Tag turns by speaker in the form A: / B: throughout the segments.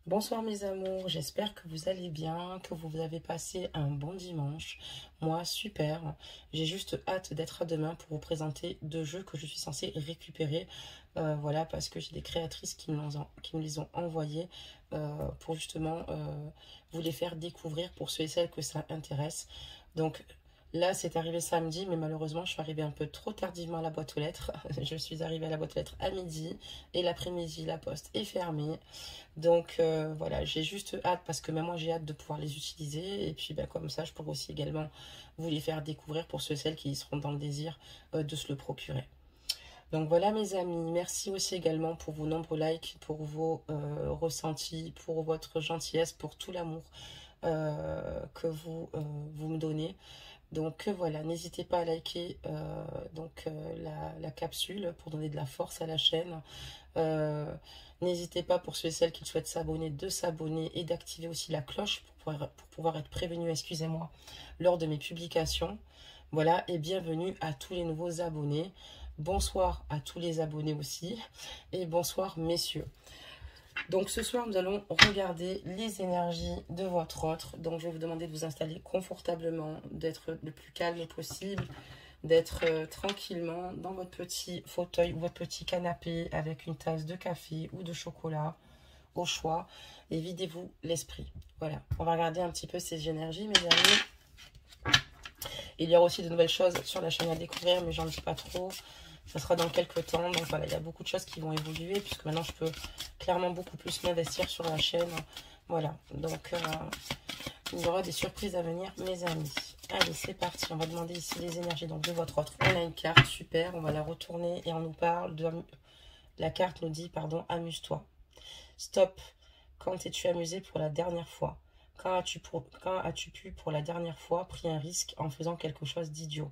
A: Bonsoir mes amours, j'espère que vous allez bien, que vous avez passé un bon dimanche. Moi, super. J'ai juste hâte d'être à demain pour vous présenter deux jeux que je suis censée récupérer. Voilà, parce que j'ai des créatrices qui me les ont envoyés pour justement vous les faire découvrir pour ceux et celles que ça intéresse. Donc là, c'est arrivé samedi, mais malheureusement, je suis arrivée un peu trop tardivement à la boîte aux lettres. Je suis arrivée à la boîte aux lettres à midi et l'après-midi, la poste est fermée. Donc voilà, j'ai juste hâte parce que même moi j'ai hâte de pouvoir les utiliser et puis bah, comme ça je pourrais aussi également vous les faire découvrir pour ceux et celles qui seront dans le désir de se le procurer. Donc voilà mes amis, merci aussi également pour vos nombreux likes, pour vos ressentis, pour votre gentillesse, pour tout l'amour que vous me donnez. Donc voilà, n'hésitez pas à liker la capsule pour donner de la force à la chaîne. Euh, N'hésitez pas pour ceux et celles qui souhaitent s'abonner de s'abonner et d'activer aussi la cloche pour pouvoir être prévenu, excusez-moi, lors de mes publications. Voilà, et bienvenue à tous les nouveaux abonnés. Bonsoir à tous les abonnés aussi. Et bonsoir messieurs. Donc ce soir, nous allons regarder les énergies de votre autre. Donc je vais vous demander de vous installer confortablement, d'être le plus calme possible, d'être tranquillement dans votre petit fauteuil ou votre petit canapé avec une tasse de café ou de chocolat au choix et videz-vous l'esprit. Voilà, on va regarder un petit peu ces énergies, mes amis. Il y aura aussi de nouvelles choses sur la chaîne à découvrir, mais j'en dis pas trop. Ça sera dans quelques temps. Donc voilà, il y a beaucoup de choses qui vont évoluer, puisque maintenant je peux clairement beaucoup plus m'investir sur la chaîne. Voilà, donc il y aura des surprises à venir, mes amis. Allez, c'est parti. On va demander ici les énergies donc de votre autre. On a une carte, super. On va la retourner et on nous parle de... La carte nous dit, pardon, amuse-toi. Stop. Quand t'es-tu amusé pour la dernière fois? Quand as-tu pu pour la dernière fois pris un risque en faisant quelque chose d'idiot?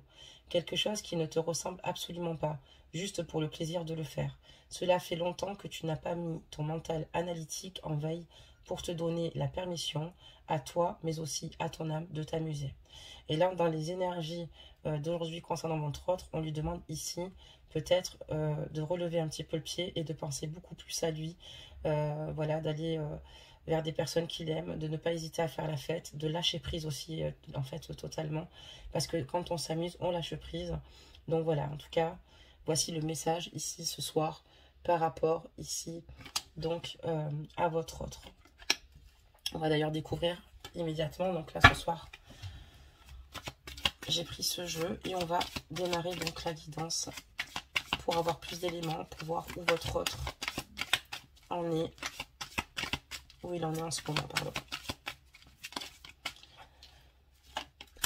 A: Quelque chose qui ne te ressemble absolument pas, juste pour le plaisir de le faire. Cela fait longtemps que tu n'as pas mis ton mental analytique en veille pour te donner la permission, à toi, mais aussi à ton âme, de t'amuser. Et là, dans les énergies d'aujourd'hui concernant votre autre, on lui demande ici peut-être de relever un petit peu le pied et de penser beaucoup plus à lui, voilà, d'aller vers des personnes qu'il aime, de ne pas hésiter à faire la fête, de lâcher prise aussi, en fait, totalement, parce que quand on s'amuse, on lâche prise. Donc voilà, en tout cas, voici le message ici ce soir par rapport ici donc à votre autre. On va d'ailleurs découvrir immédiatement, donc là ce soir, j'ai pris ce jeu et on va démarrer donc la guidance pour avoir plus d'éléments, pour voir où votre autre en est, où il en est en ce moment, pardon.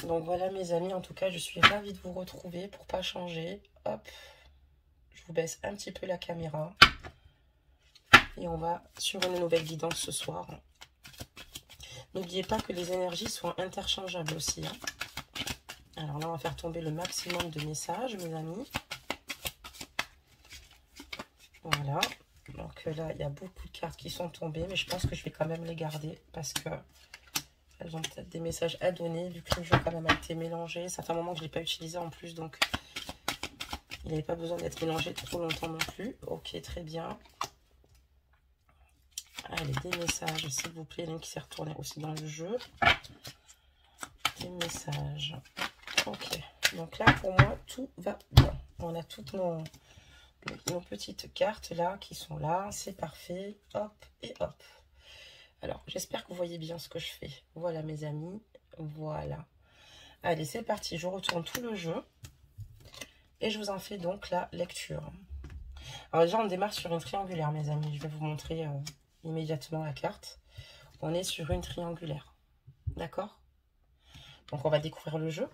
A: Donc voilà mes amis, en tout cas je suis ravie de vous retrouver pour pas changer. Hop, je vous baisse un petit peu la caméra et on va sur une nouvelle guidance ce soir. N'oubliez pas que les énergies sont interchangeables aussi, hein. Alors là on va faire tomber le maximum de messages mes amis. Voilà, donc là il y a beaucoup de cartes qui sont tombées, mais je pense que je vais quand même les garder parce que elles ont peut-être des messages à donner, vu que le jeu quand même a été mélangé. Ça fait un moment que je ne l'ai pas utilisé en plus, donc il n'avait pas besoin d'être mélangé trop longtemps non plus. Ok, très bien. Allez, des messages, s'il vous plaît. Il y en a une qui s'est retournée aussi dans le jeu. Des messages. Ok, donc là, pour moi, tout va bien. On a toutes nos petites cartes là qui sont là. C'est parfait. Hop et hop. Alors, j'espère que vous voyez bien ce que je fais. Voilà, mes amis. Voilà. Allez, c'est parti. Je retourne tout le jeu. Et je vous en fais donc la lecture. Alors déjà, on démarre sur une triangulaire, mes amis. Je vais vous montrer immédiatement la carte. On est sur une triangulaire. D'accord? Donc, on va découvrir le jeu.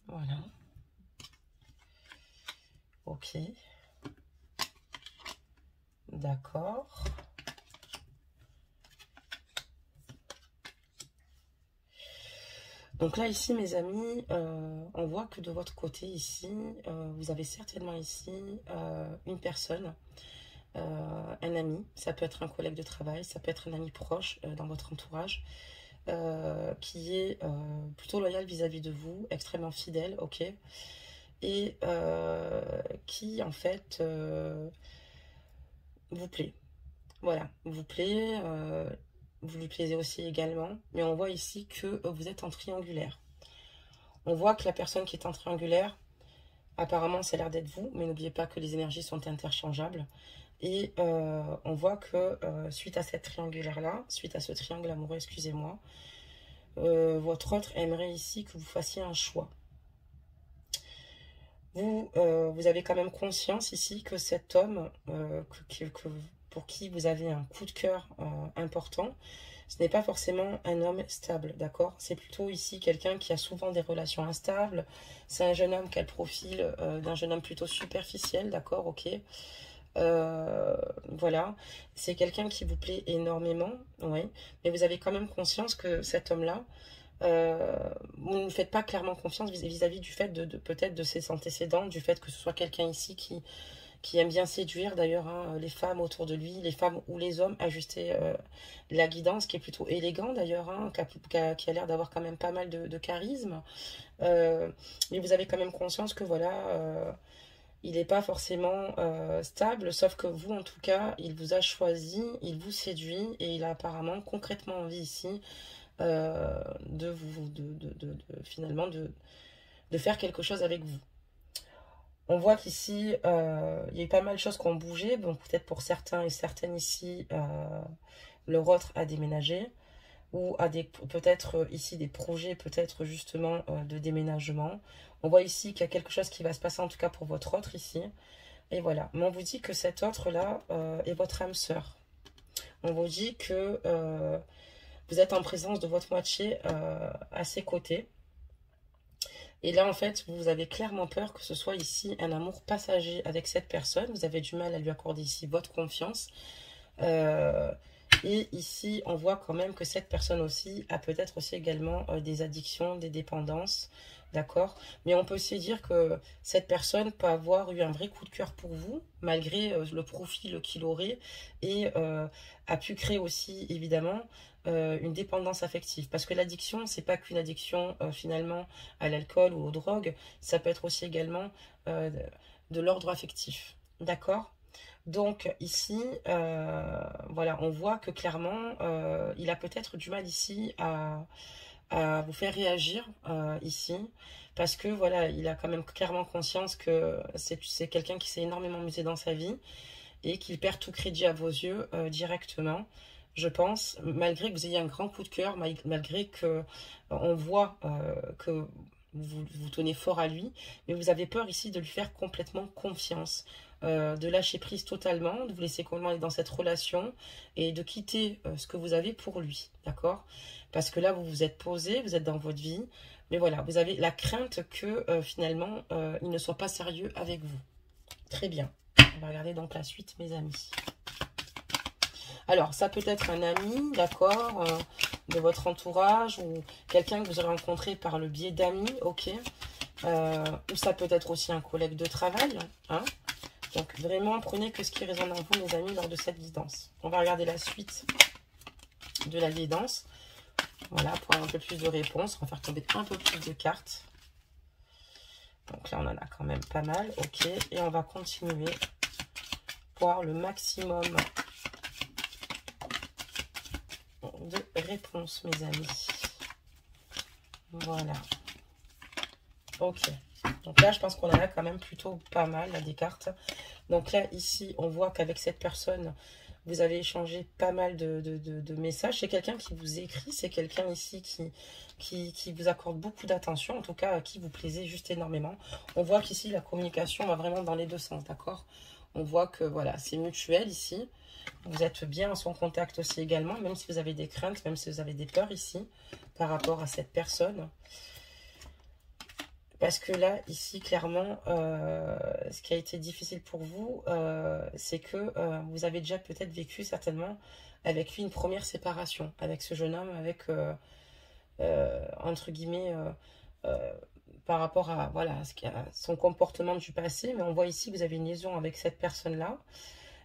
A: Voilà. Ok. D'accord. Donc là, ici, mes amis, on voit que de votre côté, ici, vous avez certainement ici une personne, un ami. Ça peut être un collègue de travail, ça peut être un ami proche dans votre entourage, qui est plutôt loyal vis-à-vis de vous, extrêmement fidèle, ok, et qui, en fait, vous plaît. Voilà, il vous plaît, vous lui plaisez aussi également. Mais on voit ici que vous êtes en triangulaire. On voit que la personne qui est en triangulaire, apparemment, ça a l'air d'être vous. Mais n'oubliez pas que les énergies sont interchangeables. Et on voit que suite à cette triangulaire-là, suite à ce triangle amoureux, excusez-moi, votre autre aimerait ici que vous fassiez un choix. Vous avez quand même conscience ici que cet homme pour qui vous avez un coup de cœur important, ce n'est pas forcément un homme stable, d'accord? C'est plutôt ici quelqu'un qui a souvent des relations instables. C'est un jeune homme qui a le profil d'un jeune homme plutôt superficiel, d'accord? Ok. Voilà. C'est quelqu'un qui vous plaît énormément, oui. Mais vous avez quand même conscience que cet homme-là, vous ne faites pas clairement confiance vis-à-vis du fait peut-être de ses antécédents, du fait que ce soit quelqu'un ici qui aime bien séduire d'ailleurs hein, les femmes autour de lui, les femmes ou les hommes, ajuster la guidance, qui est plutôt élégant d'ailleurs, hein, qui a l'air d'avoir quand même pas mal de charisme. Mais vous avez quand même conscience que voilà, il n'est pas forcément stable, sauf que vous en tout cas, il vous a choisi, il vous séduit et il a apparemment concrètement envie ici finalement de faire quelque chose avec vous. On voit qu'ici, il y a eu pas mal de choses qui ont bougé. Bon, peut-être pour certains et certaines ici, leur autre a déménagé. Ou a peut-être ici des projets, peut-être justement de déménagement. On voit ici qu'il y a quelque chose qui va se passer, en tout cas pour votre autre ici. Et voilà. Mais on vous dit que cet autre-là est votre âme sœur. On vous dit que vous êtes en présence de votre moitié à ses côtés. Et là, en fait, vous avez clairement peur que ce soit ici un amour passager avec cette personne. Vous avez du mal à lui accorder ici votre confiance. Et ici, on voit quand même que cette personne aussi a peut-être aussi également des addictions, des dépendances. D'accord? Mais on peut aussi dire que cette personne peut avoir eu un vrai coup de cœur pour vous, malgré le profil qu'il aurait, et a pu créer aussi, évidemment, une dépendance affective. Parce que l'addiction, c'est pas qu'une addiction finalement à l'alcool ou aux drogues, ça peut être aussi également de l'ordre affectif. D'accord? Donc ici, voilà, on voit que clairement, il a peut-être du mal ici à vous faire réagir ici, parce que voilà, il a quand même clairement conscience que c'est quelqu'un qui s'est énormément amusé dans sa vie et qu'il perd tout crédit à vos yeux directement. Je pense, malgré que vous ayez un grand coup de cœur, malgré que on voit que vous tenez fort à lui, mais vous avez peur ici de lui faire complètement confiance, de lâcher prise totalement, de vous laisser complètement aller dans cette relation et de quitter ce que vous avez pour lui, d'accord? Parce que là, vous vous êtes posé, vous êtes dans votre vie, mais voilà, vous avez la crainte que finalement, il ne soit pas sérieux avec vous. Très bien. On va regarder donc la suite, mes amis. Alors, ça peut être un ami, d'accord, de votre entourage ou quelqu'un que vous aurez rencontré par le biais d'amis, ok. Ou ça peut être aussi un collègue de travail, hein. Donc, vraiment, prenez que ce qui résonne en vous, mes amis, lors de cette guidance. On va regarder la suite de la guidance. Voilà, pour avoir un peu plus de réponses. On va faire tomber un peu plus de cartes. Donc là, on en a quand même pas mal, ok. Et on va continuer pour avoir le maximum de réponses, mes amis. Voilà. Ok. Donc là, je pense qu'on en a quand même plutôt pas mal, là, des cartes. Donc là, ici, on voit qu'avec cette personne, vous avez échangé pas mal de messages. C'est quelqu'un qui vous écrit, c'est quelqu'un ici qui vous accorde beaucoup d'attention, en tout cas, à qui vous plaisez juste énormément. On voit qu'ici, la communication va vraiment dans les deux sens, d'accord? On voit que, voilà, c'est mutuel ici. Vous êtes bien en son contact aussi également, même si vous avez des craintes, même si vous avez des peurs ici, par rapport à cette personne. Parce que là, ici, clairement, ce qui a été difficile pour vous, c'est que vous avez déjà peut-être vécu certainement avec lui une première séparation, avec ce jeune homme, avec, entre guillemets, par rapport à, voilà, à son comportement du passé. Mais on voit ici que vous avez une liaison avec cette personne-là.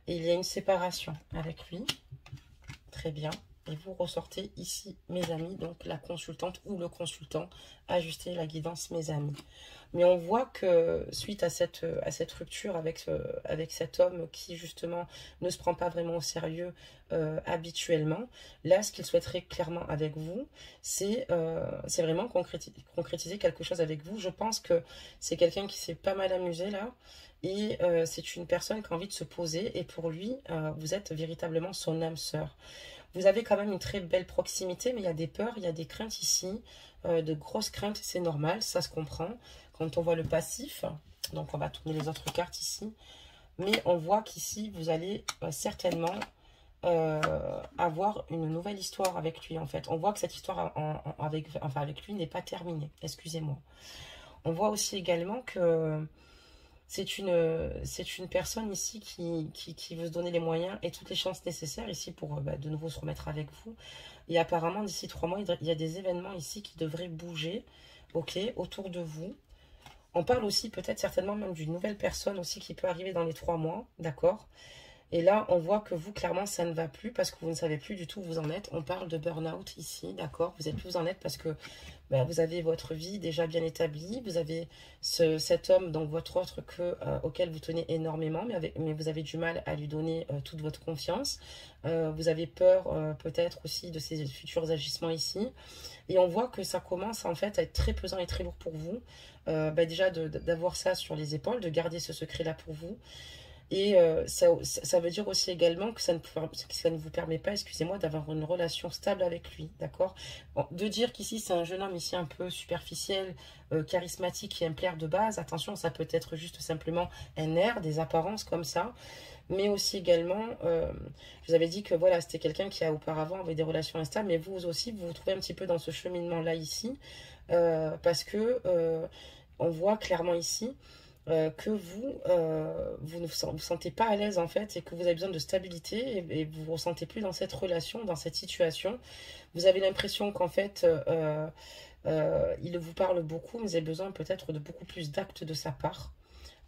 A: Et il y a une séparation avec lui. Très bien. et vous ressortez ici, mes amis, donc la consultante ou le consultant, ajuster la guidance, mes amis. Mais on voit que suite à cette rupture avec cet homme qui justement ne se prend pas vraiment au sérieux habituellement, là ce qu'il souhaiterait clairement avec vous, c'est vraiment concrétiser quelque chose avec vous. Je pense que c'est quelqu'un qui s'est pas mal amusé là, et c'est une personne qui a envie de se poser, et pour lui, vous êtes véritablement son âme sœur. Vous avez quand même une très belle proximité, mais il y a des peurs, il y a des craintes ici, de grosses craintes, c'est normal, ça se comprend. Quand on voit le passif, donc on va tourner les autres cartes ici, mais on voit qu'ici, vous allez certainement avoir une nouvelle histoire avec lui, en fait. On voit que cette histoire avec lui n'est pas terminée, excusez-moi. On voit aussi également que c'est une personne ici qui veut se donner les moyens et toutes les chances nécessaires ici pour de nouveau se remettre avec vous. Et apparemment, d'ici 3 mois, il y a des événements ici qui devraient bouger, ok, autour de vous. On parle aussi peut-être certainement même d'une nouvelle personne aussi qui peut arriver dans les 3 mois, d'accord? Et là, on voit que vous, clairement, ça ne va plus parce que vous ne savez plus du tout où vous en êtes. On parle de burn-out ici, d'accord? Vous êtes plus où vous en êtes parce que vous avez votre vie déjà bien établie. Vous avez cet homme, donc votre autre, auquel vous tenez énormément, mais vous avez du mal à lui donner toute votre confiance. Vous avez peur peut-être aussi de ses futurs agissements ici. Et on voit que ça commence en fait à être très pesant et très lourd pour vous. Déjà d'avoir ça sur les épaules, de garder ce secret-là pour vous. Et ça veut dire aussi également que ça ne vous permet pas, excusez-moi, d'avoir une relation stable avec lui, d'accord? Bon, de dire qu'ici, c'est un jeune homme ici un peu superficiel, charismatique, qui aime plaire de base, attention, ça peut être juste simplement un air, des apparences comme ça, mais aussi également, je vous avais dit que voilà, c'était quelqu'un qui a auparavant avait des relations instables, mais vous aussi, vous vous trouvez un petit peu dans ce cheminement-là ici, parce que on voit clairement ici que vous ne vous sentez pas à l'aise en fait et que vous avez besoin de stabilité et vous vous ressentez plus dans cette relation, dans cette situation. Vous avez l'impression qu'en fait, il vous parle beaucoup, mais vous avez besoin peut-être de beaucoup plus d'actes de sa part.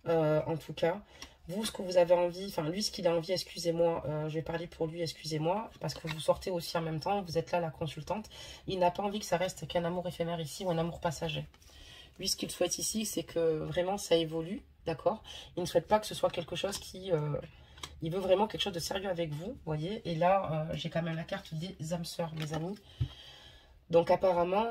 A: En tout cas, vous, ce que vous avez envie, enfin lui, ce qu'il a envie, excusez-moi, je vais parler pour lui, excusez-moi, parce que vous sortez aussi en même temps, vous êtes là la consultante, il n'a pas envie que ça reste qu'un amour éphémère ici ou un amour passager. Lui, ce qu'il souhaite ici, c'est que vraiment ça évolue, d'accord? Il ne souhaite pas que ce soit quelque chose qui... il veut vraiment quelque chose de sérieux avec vous, vous voyez? Et là, j'ai quand même la carte des âmes sœurs, mes amis. Donc apparemment,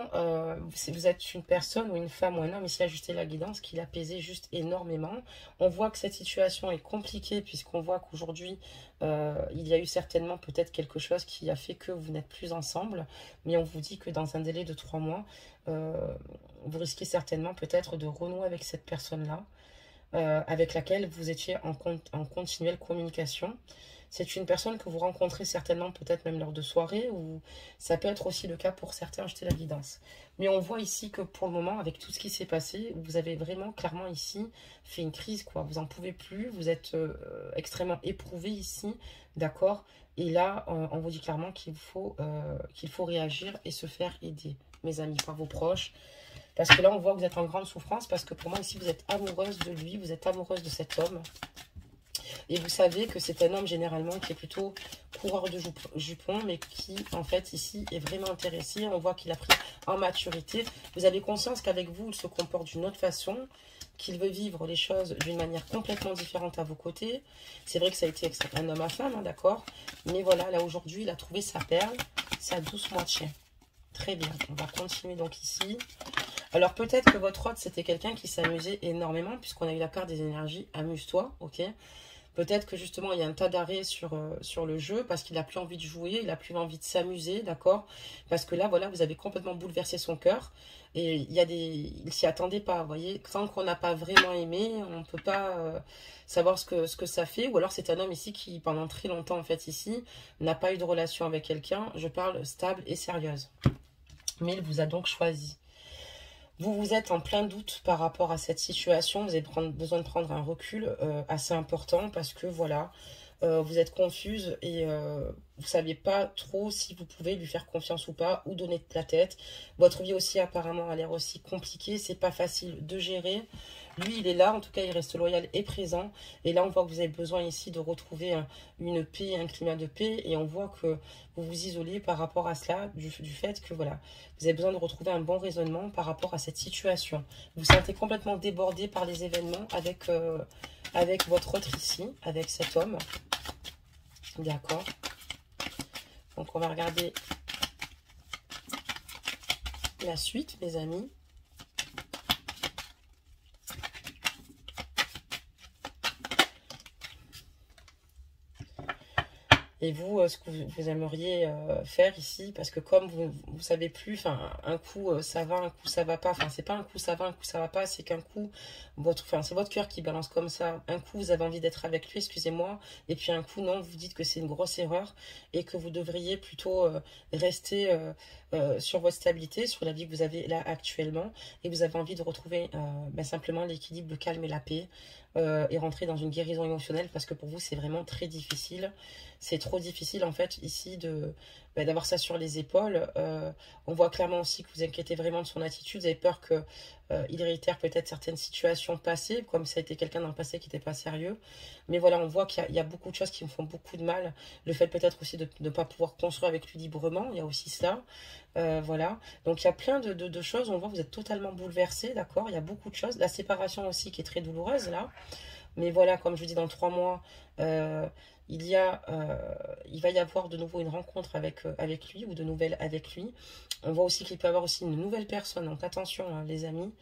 A: vous êtes une personne ou une femme ou un homme ici ajusté la guidance qui l'a pesé juste énormément. On voit que cette situation est compliquée puisqu'on voit qu'aujourd'hui, il y a eu certainement peut-être quelque chose qui a fait que vous n'êtes plus ensemble. Mais on vous dit que dans un délai de 3 mois, vous risquez certainement peut-être de renouer avec cette personne-là, avec laquelle vous étiez en continuelle communication. C'est une personne que vous rencontrez certainement peut-être même lors de soirées, ou ça peut être aussi le cas pour certains, jeter la guidance. Mais on voit ici que pour le moment, avec tout ce qui s'est passé, vous avez vraiment clairement ici fait une crise, quoi. Vous n'en pouvez plus, vous êtes extrêmement éprouvé ici, d'accord? Et là, on vous dit clairement qu'il faut réagir et se faire aider, mes amis, par vos proches. Parce que là, on voit que vous êtes en grande souffrance, parce que pour moi, ici, vous êtes amoureuse de lui, vous êtes amoureuse de cet homme. Et vous savez que c'est un homme généralement qui est plutôt coureur de jupons, mais qui en fait ici est vraiment intéressé. On voit qu'il a pris en maturité. Vous avez conscience qu'avec vous, il se comporte d'une autre façon, qu'il veut vivre les choses d'une manière complètement différente à vos côtés. C'est vrai que ça a été un homme à femme, hein, d'accord? Mais voilà, là aujourd'hui, il a trouvé sa perle, sa douce moitié. Très bien, on va continuer donc ici. Alors peut-être que votre hôte, c'était quelqu'un qui s'amusait énormément, puisqu'on a eu la carte des énergies, amuse-toi, ok? Peut-être que justement, il y a un tas d'arrêts sur le jeu parce qu'il n'a plus envie de jouer, il n'a plus envie de s'amuser, d'accord? Parce que là, voilà, vous avez complètement bouleversé son cœur. Et il s'y attendait pas, vous voyez? Tant qu'on n'a pas vraiment aimé, on ne peut pas savoir ce que ça fait. Ou alors c'est un homme ici qui, pendant très longtemps, en fait, ici, n'a pas eu de relation avec quelqu'un. Je parle stable et sérieuse. Mais il vous a donc choisi. Vous êtes en plein doute par rapport à cette situation. Vous avez besoin de prendre un recul assez important parce que voilà, vous êtes confuse et vous ne savez pas trop si vous pouvez lui faire confiance ou pas, ou donner de la tête. Votre vie aussi apparemment a l'air aussi compliquée. C'est pas facile de gérer. Lui, il est là, en tout cas, il reste loyal et présent. Et là, on voit que vous avez besoin ici de retrouver une paix, un climat de paix. Et on voit que vous vous isolez par rapport à cela, du fait que, voilà, vous avez besoin de retrouver un bon raisonnement par rapport à cette situation. Vous vous sentez complètement débordé par les événements avec votre autre ici, avec cet homme. D'accord. Donc, on va regarder la suite, mes amis. Et vous, ce que vous aimeriez faire ici, parce que comme vous savez plus, enfin, un coup ça va, un coup ça va pas, enfin, c'est pas un coup ça va, un coup ça va pas, c'est qu'un coup, c'est votre cœur qui balance comme ça. Un coup, vous avez envie d'être avec lui, excusez-moi, et puis un coup, non, vous dites que c'est une grosse erreur et que vous devriez plutôt rester sur votre stabilité, sur la vie que vous avez là actuellement, et vous avez envie de retrouver simplement l'équilibre, le calme et la paix, et rentrer dans une guérison émotionnelle, parce que pour vous, c'est vraiment très difficile. C'est trop difficile en fait ici d'avoir ça sur les épaules. On voit clairement aussi que vous inquiétez vraiment de son attitude. Vous avez peur qu'il réitère peut-être certaines situations passées, comme ça a été quelqu'un dans le passé qui n'était pas sérieux. Mais voilà, on voit qu'il y a beaucoup de choses qui me font beaucoup de mal. Le fait peut-être aussi de ne pas pouvoir construire avec lui librement, il y a aussi ça. Voilà, donc il y a plein de choses. On voit que vous êtes totalement bouleversé, d'accord. Il y a beaucoup de choses. La séparation aussi qui est très douloureuse là. Mais voilà, comme je vous dis, dans 3 mois, il va y avoir de nouveau une rencontre avec lui, ou de nouvelles avec lui. On voit aussi qu'il peut y avoir aussi une nouvelle personne. Donc attention, hein, les amis,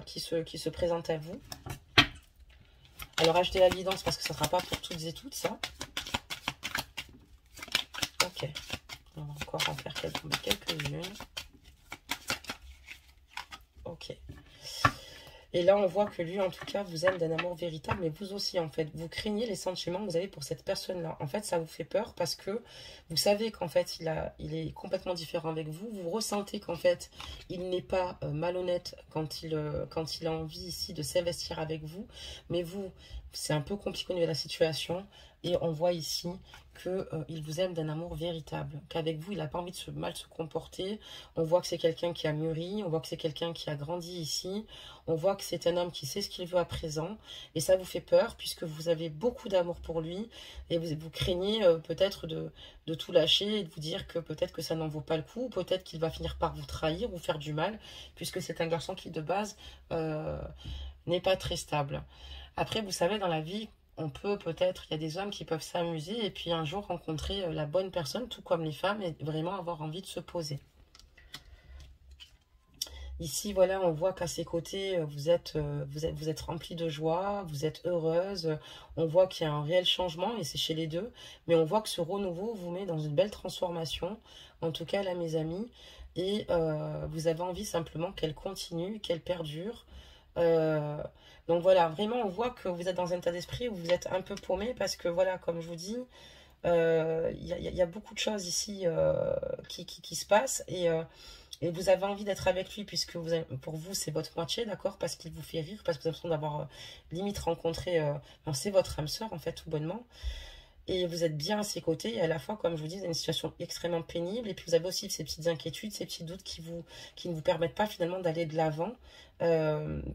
A: qui se présente à vous. Alors achetez la guidance parce que ça ne sera pas pour toutes et toutes, ça. Ok. On va encore en faire quelques-unes. Ok. Et là, on voit que lui, en tout cas, vous aime d'un amour véritable, mais vous aussi, en fait. Vous craignez les sentiments que vous avez pour cette personne-là. En fait, ça vous fait peur parce que vous savez qu'en fait, il est complètement différent avec vous. Vous ressentez qu'en fait, il n'est pas malhonnête quand il a envie ici de s'investir avec vous. Mais vous, c'est un peu compliqué au niveau de la situation. Et on voit ici qu'il vous aime d'un amour véritable. Qu'avec vous, il n'a pas envie de mal se comporter. On voit que c'est quelqu'un qui a mûri. On voit que c'est quelqu'un qui a grandi ici. On voit que c'est un homme qui sait ce qu'il veut à présent. Et ça vous fait peur puisque vous avez beaucoup d'amour pour lui. Et vous craignez peut-être de tout lâcher et de vous dire que peut-être que ça n'en vaut pas le coup. Ou peut-être qu'il va finir par vous trahir ou faire du mal. Puisque c'est un garçon qui, de base, n'est pas très stable. Après, vous savez, dans la vie, il y a des hommes qui peuvent s'amuser et puis un jour rencontrer la bonne personne, tout comme les femmes, et vraiment avoir envie de se poser. Ici, voilà, on voit qu'à ses côtés, vous êtes rempli de joie, vous êtes heureuse. On voit qu'il y a un réel changement et c'est chez les deux. Mais on voit que ce renouveau vous met dans une belle transformation. En tout cas, là, mes amis. Et vous avez envie simplement qu'elle continue, qu'elle perdure. Euh, donc voilà, vraiment, on voit que vous êtes dans un état d'esprit où vous êtes un peu paumé parce que voilà, comme je vous dis, il y a beaucoup de choses ici qui se passent et vous avez envie d'être avec lui puisque pour vous, c'est votre moitié, d'accord? Parce qu'il vous fait rire, parce que vous avez l'impression d'avoir limite rencontré, non, c'est votre âme sœur en fait, tout bonnement. Et vous êtes bien à ses côtés, et à la fois, comme je vous dis, dans une situation extrêmement pénible. Et puis vous avez aussi ces petites inquiétudes, ces petits doutes qui ne vous permettent pas finalement d'aller de l'avant.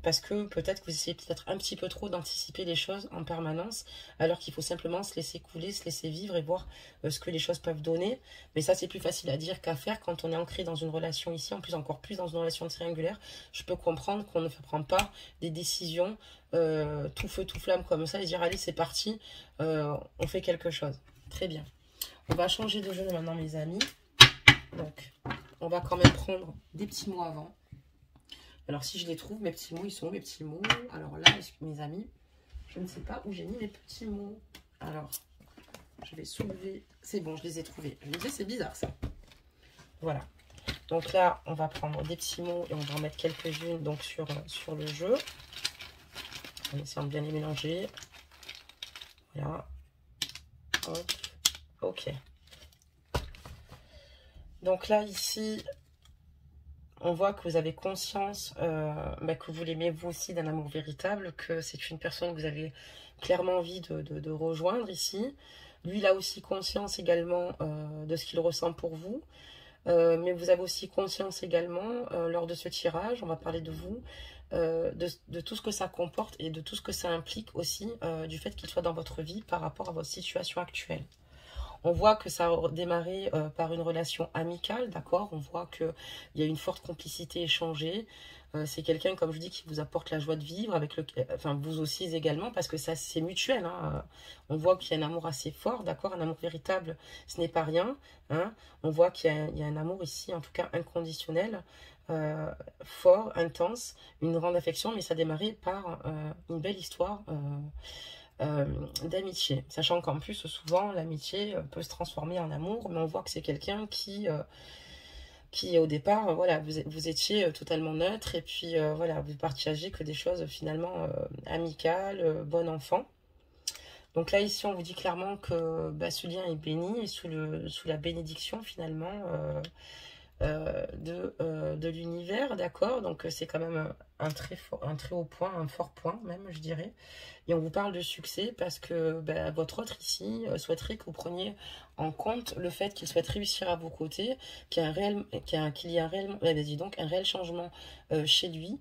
A: Parce que peut-être que vous essayez peut-être un petit peu trop d'anticiper les choses en permanence, alors qu'il faut simplement se laisser couler, se laisser vivre et voir ce que les choses peuvent donner. Mais ça, c'est plus facile à dire qu'à faire quand on est ancré dans une relation ici, en plus encore plus dans une relation triangulaire. Je peux comprendre qu'on ne prend pas des décisions tout feu, tout flamme comme ça et dire allez, c'est parti, on fait quelque chose. Très bien. On va changer de jeu maintenant, mes amis. Donc, on va quand même prendre des petits mots avant. Alors, si je les trouve, mes petits mots, ils sont où, mes petits mots? Alors là, mes amis, je ne sais pas où j'ai mis mes petits mots. Alors, je vais soulever. C'est bon, je les ai trouvés. Je me disais, c'est bizarre, ça. Voilà. Donc là, on va prendre des petits mots et on va en mettre quelques-unes donc sur le jeu. En essayant de bien les mélanger. Voilà. Hop. Ok. Donc là, ici, on voit que vous avez conscience que vous l'aimez vous aussi d'un amour véritable, que c'est une personne que vous avez clairement envie de rejoindre ici. Lui, il a aussi conscience également de ce qu'il ressent pour vous. Mais vous avez aussi conscience également, lors de ce tirage, on va parler de vous, de tout ce que ça comporte et de tout ce que ça implique aussi, du fait qu'il soit dans votre vie par rapport à votre situation actuelle. On voit que ça a démarré par une relation amicale, d'accord? On voit qu'il y a une forte complicité échangée. C'est quelqu'un, comme je dis, qui vous apporte la joie de vivre, avec le, enfin vous aussi également, parce que ça c'est mutuel, hein. On voit qu'il y a un amour assez fort, d'accord? Un amour véritable, ce n'est pas rien, hein. On voit qu'il y a un amour ici, en tout cas inconditionnel, fort, intense, une grande affection, mais ça a démarré par une belle histoire. D'amitié, sachant qu'en plus souvent l'amitié peut se transformer en amour, mais on voit que c'est quelqu'un qui au départ, voilà, vous étiez totalement neutre, et puis voilà, vous partagez que des choses finalement amicales, bon enfant. Donc là ici on vous dit clairement que bah, ce lien est béni et sous la bénédiction finalement de l'univers, d'accord? Donc c'est quand même un très fort, un très haut point, un fort point même, je dirais. Et on vous parle de succès parce que ben, votre autre ici souhaiterait que vous preniez en compte le fait qu'il souhaite réussir à vos côtés, qu'il y a un réel, qu'il y a un réel, dis donc, un réel changement chez lui.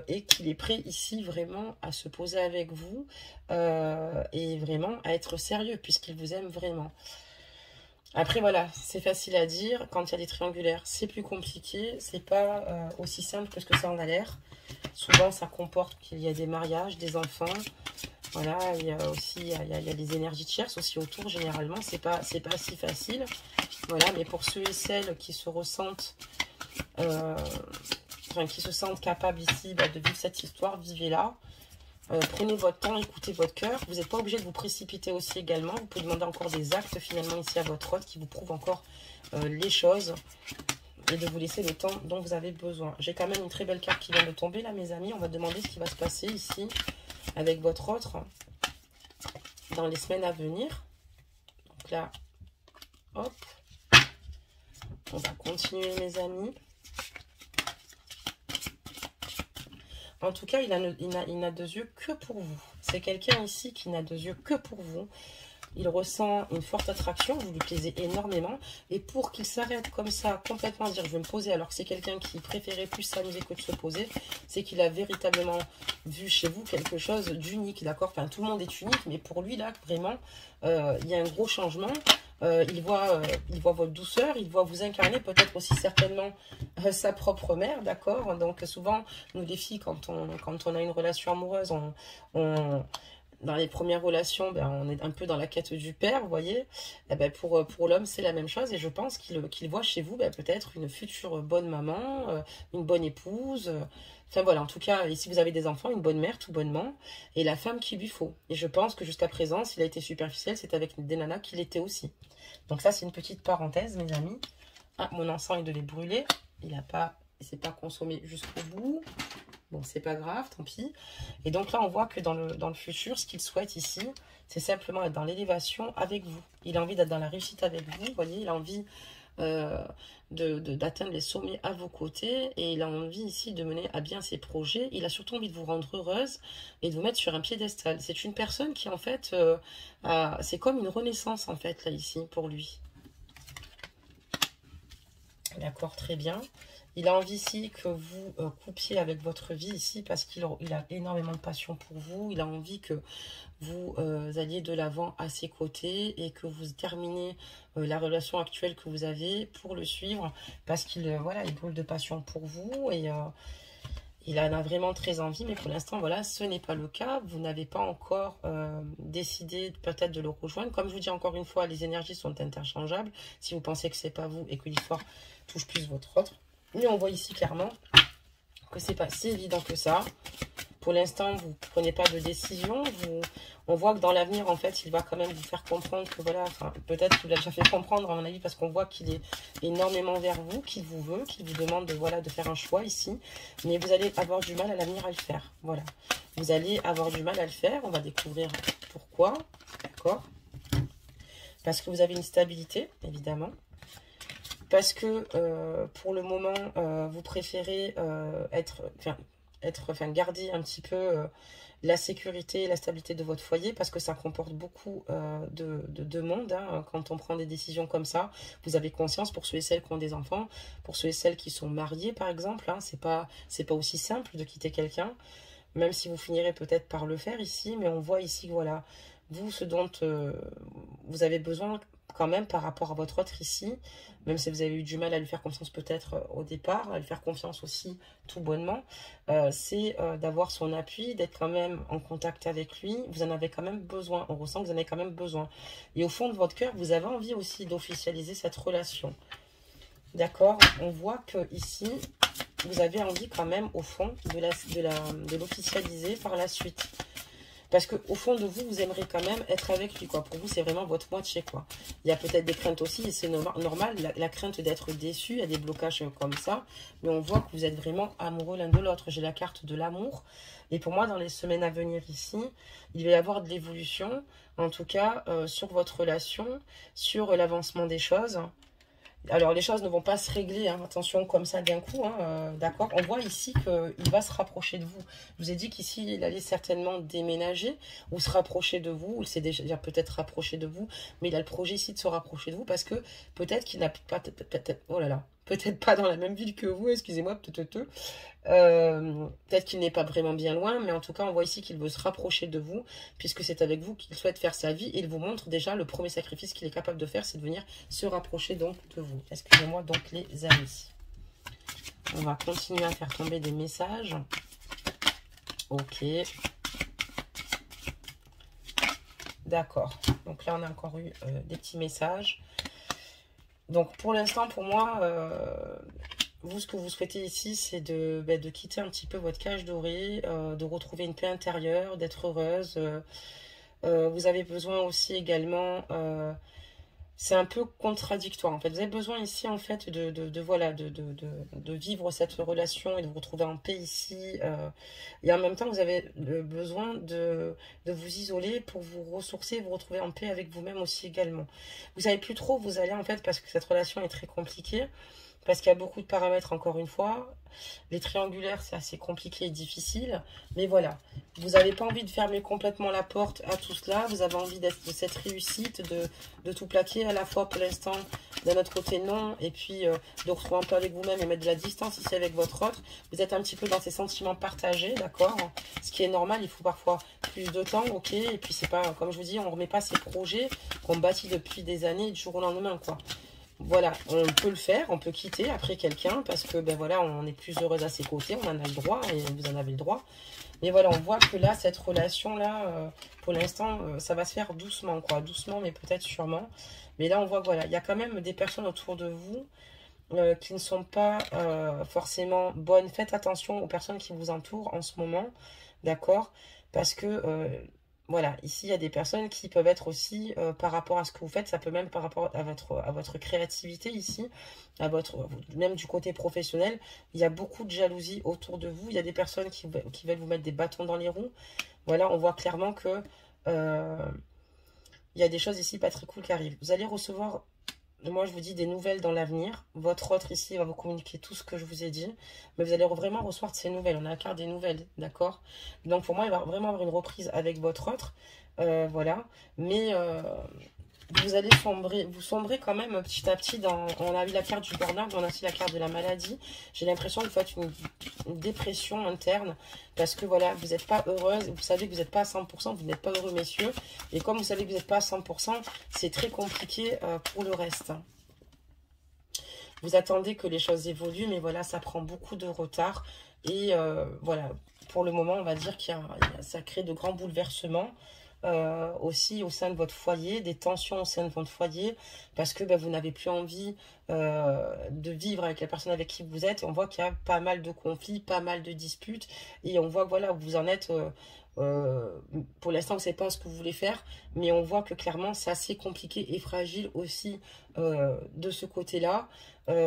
A: Et qu'il est prêt ici vraiment à se poser avec vous et vraiment à être sérieux puisqu'il vous aime vraiment. Après voilà, c'est facile à dire, quand il y a des triangulaires c'est plus compliqué, c'est pas aussi simple que ce que ça en a l'air. Souvent ça comporte qu'il y a des mariages, des enfants, voilà, il y a aussi il y a des énergies tierces aussi autour, généralement c'est pas si facile. Voilà, mais pour ceux et celles qui se ressentent enfin, qui se sentent capables ici bah, de vivre cette histoire, vivez-la. Prenez votre temps, écoutez votre cœur. Vous n'êtes pas obligé de vous précipiter aussi également. Vous pouvez demander encore des actes finalement ici à votre hôte qui vous prouvent encore les choses et de vous laisser le temps dont vous avez besoin. J'ai quand même une très belle carte qui vient de tomber là, mes amis. On va demander ce qui va se passer ici avec votre autre dans les semaines à venir. Donc là, hop. On va continuer, mes amis. En tout cas, il n'a de yeux que pour vous. C'est quelqu'un ici qui n'a de yeux que pour vous. Il ressent une forte attraction, vous lui plaisez énormément. Et pour qu'il s'arrête comme ça, complètement à dire je vais me poser, alors que c'est quelqu'un qui préférait plus s'amuser que de se poser, c'est qu'il a véritablement vu chez vous quelque chose d'unique, d'accord? Enfin, tout le monde est unique, mais pour lui, là, vraiment, il y a un gros changement. Il voit votre douceur, il voit vous incarner peut-être aussi certainement sa propre mère, d'accord? Donc souvent, nous les filles, quand on a une relation amoureuse, dans les premières relations, ben, on est un peu dans la quête du père, vous voyez. Et ben, pour l'homme, c'est la même chose. Et je pense qu'il voit chez vous ben, peut-être une future bonne maman, une bonne épouse. Enfin voilà, en tout cas, ici vous avez des enfants, une bonne mère tout bonnement, et la femme qu'il lui faut. Et je pense que jusqu'à présent, s'il a été superficiel, c'est avec des nanas qu'il était aussi. Donc ça, c'est une petite parenthèse, mes amis. Ah, mon encens, il devait brûler. Il s'est pas consommé jusqu'au bout. Bon, c'est pas grave, tant pis. Et donc là, on voit que dans le futur, ce qu'il souhaite ici, c'est simplement être dans l'élévation avec vous. Il a envie d'être dans la réussite avec vous, vous voyez. Il a envie d'atteindre les sommets à vos côtés. Et il a envie ici de mener à bien ses projets. Il a surtout envie de vous rendre heureuse et de vous mettre sur un piédestal. C'est une personne qui, en fait, c'est comme une renaissance, en fait, là, ici, pour lui. D'accord, très bien. Il a envie ici que vous coupiez avec votre vie ici parce qu'il a énormément de passion pour vous. Il a envie que vous alliez de l'avant à ses côtés et que vous terminez la relation actuelle que vous avez pour le suivre parce qu'il voilà, il brûle de passion pour vous et il en a vraiment très envie. Mais pour l'instant, voilà, ce n'est pas le cas. Vous n'avez pas encore décidé peut-être de le rejoindre. Comme je vous dis encore une fois, les énergies sont interchangeables. Si vous pensez que c'est pas vous et que l'histoire touche plus votre autre. Mais on voit ici clairement que c'est pas si évident que ça. Pour l'instant, vous ne prenez pas de décision. On voit que dans l'avenir, en fait, il va quand même vous faire comprendre que voilà, enfin, peut-être qu'il vous l'a déjà fait comprendre, à mon avis, parce qu'on voit qu'il est énormément vers vous, qu'il vous veut, qu'il vous demande de, voilà, de faire un choix ici. Mais vous allez avoir du mal à l'avenir à le faire. Voilà. Vous allez avoir du mal à le faire. On va découvrir pourquoi. D'accord? Parce que vous avez une stabilité, évidemment. Parce que pour le moment, vous préférez garder un petit peu la sécurité et la stabilité de votre foyer, parce que ça comporte beaucoup de demandes, hein, quand on prend des décisions comme ça. Vous avez conscience, pour ceux et celles qui ont des enfants, pour ceux et celles qui sont mariés par exemple, hein, c'est pas aussi simple de quitter quelqu'un, même si vous finirez peut-être par le faire ici, mais on voit ici que voilà, vous, ce dont vous avez besoin quand même par rapport à votre autre ici, même si vous avez eu du mal à lui faire confiance peut-être au départ, à lui faire confiance aussi tout bonnement, c'est d'avoir son appui, d'être quand même en contact avec lui. Vous en avez quand même besoin, on ressent que vous en avez quand même besoin. Et au fond de votre cœur, vous avez envie aussi d'officialiser cette relation. D'accord? On voit que ici, vous avez envie quand même au fond de l'officialiser par la suite. Parce qu'au fond de vous, vous aimeriez quand même être avec lui, quoi. Pour vous, c'est vraiment votre moitié, quoi. Il y a peut-être des craintes aussi, et c'est normal, la crainte d'être déçu, il y a des blocages comme ça. Mais on voit que vous êtes vraiment amoureux l'un de l'autre. J'ai la carte de l'amour. Et pour moi, dans les semaines à venir ici, il va y avoir de l'évolution, en tout cas, sur votre relation, sur l'avancement des choses. Alors, les choses ne vont pas se régler, hein, attention, comme ça d'un coup, hein, d'accord. On voit ici qu'il va se rapprocher de vous. Je vous ai dit qu'ici, il allait certainement déménager ou se rapprocher de vous. Il s'est déjà peut-être rapproché de vous, mais il a le projet ici de se rapprocher de vous parce que peut-être qu'il n'a pas... oh là là, peut-être pas dans la même ville que vous, excusez-moi, peut-être qu'il n'est pas vraiment bien loin, mais en tout cas, on voit ici qu'il veut se rapprocher de vous, puisque c'est avec vous qu'il souhaite faire sa vie. Et il vous montre déjà le premier sacrifice qu'il est capable de faire, c'est de venir se rapprocher donc de vous. Excusez-moi donc les amis. On va continuer à faire tomber des messages. Ok. D'accord. Donc là, on a encore eu des petits messages. Donc pour l'instant, pour moi... vous, ce que vous souhaitez ici, c'est de quitter un petit peu votre cage dorée, de retrouver une paix intérieure, d'être heureuse. Vous avez besoin aussi également, c'est un peu contradictoire en fait. Vous avez besoin ici en fait voilà, de vivre cette relation et de vous retrouver en paix ici. Et en même temps, vous avez besoin de vous isoler pour vous ressourcer, vous retrouver en paix avec vous-même aussi également. Vous savez plus trop où vous allez en fait parce que cette relation est très compliquée. Parce qu'il y a beaucoup de paramètres, encore une fois. Les triangulaires, c'est assez compliqué et difficile. Mais voilà, vous n'avez pas envie de fermer complètement la porte à tout cela. Vous avez envie d'être de cette réussite, de tout plaquer à la fois pour l'instant, d'un autre côté non. Et puis de retrouver un peu avec vous-même et mettre de la distance ici avec votre autre. Vous êtes un petit peu dans ces sentiments partagés, d'accord? Ce qui est normal, il faut parfois plus de temps, ok? Et puis c'est pas, comme je vous dis, on ne remet pas ces projets qu'on bâtit depuis des années du jour au lendemain, quoi. Voilà, on peut le faire, on peut quitter après quelqu'un parce que ben voilà, on est plus heureuse à ses côtés, on en a le droit et vous en avez le droit. Mais voilà, on voit que là, cette relation-là, pour l'instant, ça va se faire doucement, quoi. Doucement, mais peut-être sûrement. Mais là, on voit que voilà, il y a quand même des personnes autour de vous qui ne sont pas forcément bonnes. Faites attention aux personnes qui vous entourent en ce moment, d'accord? Parce que voilà, ici, il y a des personnes qui peuvent être aussi, par rapport à ce que vous faites, ça peut même par rapport à votre créativité ici, même du côté professionnel, il y a beaucoup de jalousie autour de vous. Il y a des personnes qui veulent vous mettre des bâtons dans les roues. Voilà, on voit clairement que il y a des choses ici pas très cool qui arrivent. Vous allez recevoir, moi je vous dis, des nouvelles dans l'avenir. Votre autre ici va vous communiquer tout ce que je vous ai dit. Mais vous allez vraiment recevoir de ces nouvelles. On a la carte des nouvelles, d'accord? Donc pour moi, il va vraiment avoir une reprise avec votre autre. Voilà. Mais vous allez sombrer quand même petit à petit dans... On a eu la carte du burn-out, on a aussi la carte de la maladie. J'ai l'impression que vous faites une dépression interne parce que voilà, vous n'êtes pas heureuse. Vous savez que vous n'êtes pas à 100%, vous n'êtes pas heureux, messieurs. Et comme vous savez que vous n'êtes pas à 100%, c'est très compliqué pour le reste. Vous attendez que les choses évoluent, mais voilà, ça prend beaucoup de retard. Et voilà, pour le moment, on va dire ça crée de grands bouleversements. Aussi au sein de votre foyer, des tensions au sein de votre foyer, parce que ben, vous n'avez plus envie de vivre avec la personne avec qui vous êtes. Et on voit qu'il y a pas mal de conflits, pas mal de disputes, et on voit voilà, vous en êtes... pour l'instant, vous ne savez pas ce que vous voulez faire, mais on voit que clairement, c'est assez compliqué et fragile aussi de ce côté-là,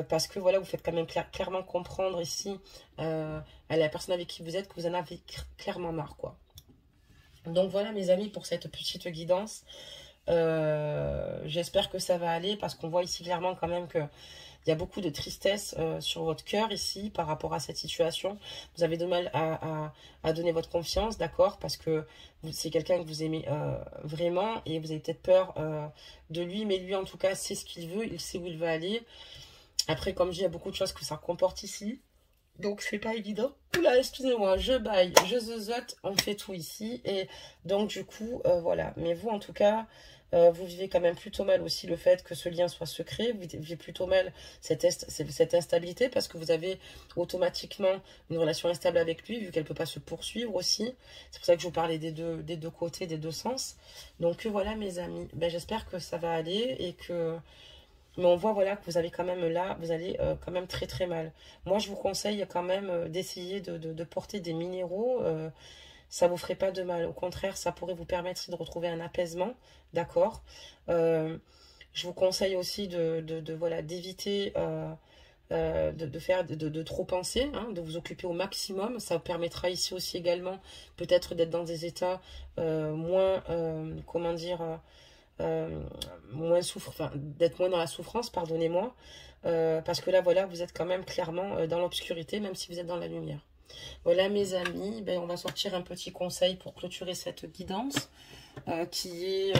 A: parce que voilà, vous faites quand même clairement comprendre ici à la personne avec qui vous êtes que vous en avez clairement marre, quoi. Donc voilà mes amis pour cette petite guidance. J'espère que ça va aller parce qu'on voit ici clairement quand même que il y a beaucoup de tristesse sur votre cœur ici par rapport à cette situation. Vous avez de mal à donner votre confiance, d'accord? Parce que c'est quelqu'un que vous aimez vraiment et vous avez peut-être peur de lui, mais lui en tout cas sait ce qu'il veut, il sait où il veut aller. Après, comme je dis, il y a beaucoup de choses que ça comporte ici. Donc c'est pas évident. Oula, excusez-moi, je baille, je zozote, on fait tout ici. Et donc du coup, voilà. Mais vous, en tout cas, vous vivez quand même plutôt mal aussi le fait que ce lien soit secret. Vous vivez plutôt mal cette instabilité parce que vous avez automatiquement une relation instable avec lui, vu qu'elle ne peut pas se poursuivre aussi. C'est pour ça que je vous parlais des deux côtés, des deux sens. Donc voilà, mes amis. Ben, j'espère que ça va aller et que... Mais on voit voilà que vous avez quand même là, vous allez quand même très très mal. Moi je vous conseille quand même d'essayer de porter des minéraux. Ça vous ferait pas de mal. Au contraire, ça pourrait vous permettre de retrouver un apaisement. D'accord. Je vous conseille aussi voilà, d'éviter de faire de trop penser, hein, de vous occuper au maximum. Ça vous permettra ici aussi également peut-être d'être dans des états moins, comment dire, moins enfin, d'être moins dans la souffrance, pardonnez-moi, parce que là, voilà, vous êtes quand même clairement dans l'obscurité, même si vous êtes dans la lumière. Voilà, mes amis, ben, on va sortir un petit conseil pour clôturer cette guidance, qui est,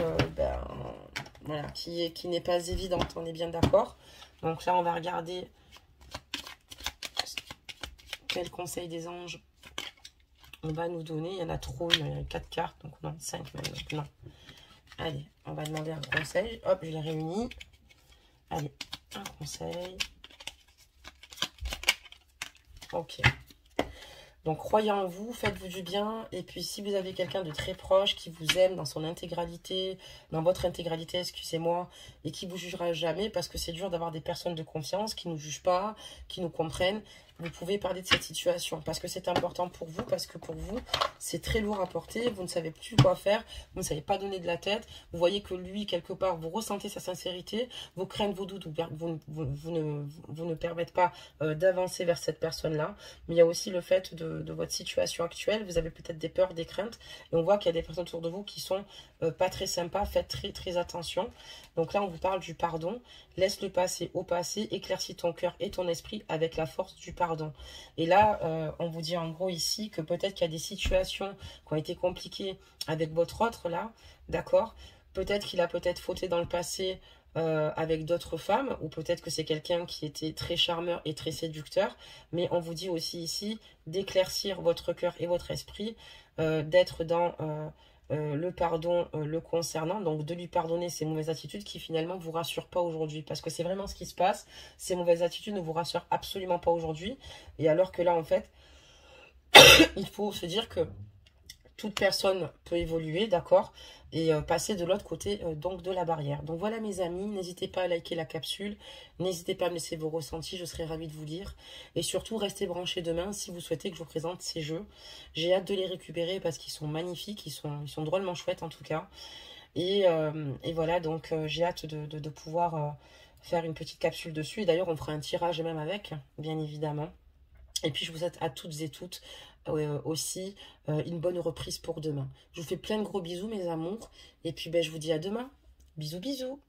A: voilà, qui n'est pas évidente, on est bien d'accord. Donc là, on va regarder quel conseil des anges on va nous donner. Il y en a trop, il y a 4 cartes, donc non, 5 même, donc non. Allez, on va demander un conseil. Hop, je les réunis. Allez, un conseil. Ok. Donc, croyez en vous, faites-vous du bien. Et puis, si vous avez quelqu'un de très proche qui vous aime dans son intégralité, dans votre intégralité, excusez-moi, et qui vous jugera jamais, parce que c'est dur d'avoir des personnes de confiance qui ne nous jugent pas, qui nous comprennent, vous pouvez parler de cette situation. Parce que c'est important pour vous, parce que pour vous, c'est très lourd à porter. Vous ne savez plus quoi faire, vous ne savez pas donner de la tête. Vous voyez que lui, quelque part, vous ressentez sa sincérité, vos craintes, vos doutes, vous ne permettent pas d'avancer vers cette personne-là. Mais il y a aussi le fait de votre situation actuelle. Vous avez peut-être des peurs, des craintes. Et on voit qu'il y a des personnes autour de vous qui sont pas très sympas. Faites très, très attention. Donc là, on vous parle du pardon. Laisse le passé au passé. Éclaircis ton cœur et ton esprit avec la force du pardon. Et là, on vous dit en gros ici que peut-être qu'il y a des situations qui ont été compliquées avec votre autre là. D'accord? Peut-être qu'il a peut-être fauté dans le passé avec d'autres femmes, ou peut-être que c'est quelqu'un qui était très charmeur et très séducteur, mais on vous dit aussi ici d'éclaircir votre cœur et votre esprit, d'être dans le pardon le concernant, donc de lui pardonner ses mauvaises attitudes qui finalement vous rassurent pas aujourd'hui, parce que c'est vraiment ce qui se passe, ces mauvaises attitudes ne vous rassurent absolument pas aujourd'hui, et alors que là en fait, il faut se dire que toute personne peut évoluer, d'accord, et passer de l'autre côté donc de la barrière. Donc voilà mes amis, n'hésitez pas à liker la capsule, n'hésitez pas à me laisser vos ressentis, je serai ravie de vous lire. Et surtout, restez branchés demain si vous souhaitez que je vous présente ces jeux. J'ai hâte de les récupérer parce qu'ils sont magnifiques, ils sont drôlement chouettes en tout cas. Et voilà, donc j'ai hâte de pouvoir faire une petite capsule dessus. Et d'ailleurs, on fera un tirage même avec, bien évidemment. Et puis je vous souhaite à toutes et toutes aussi une bonne reprise pour demain. Je vous fais plein de gros bisous mes amours. Et puis ben, je vous dis à demain. Bisous bisous.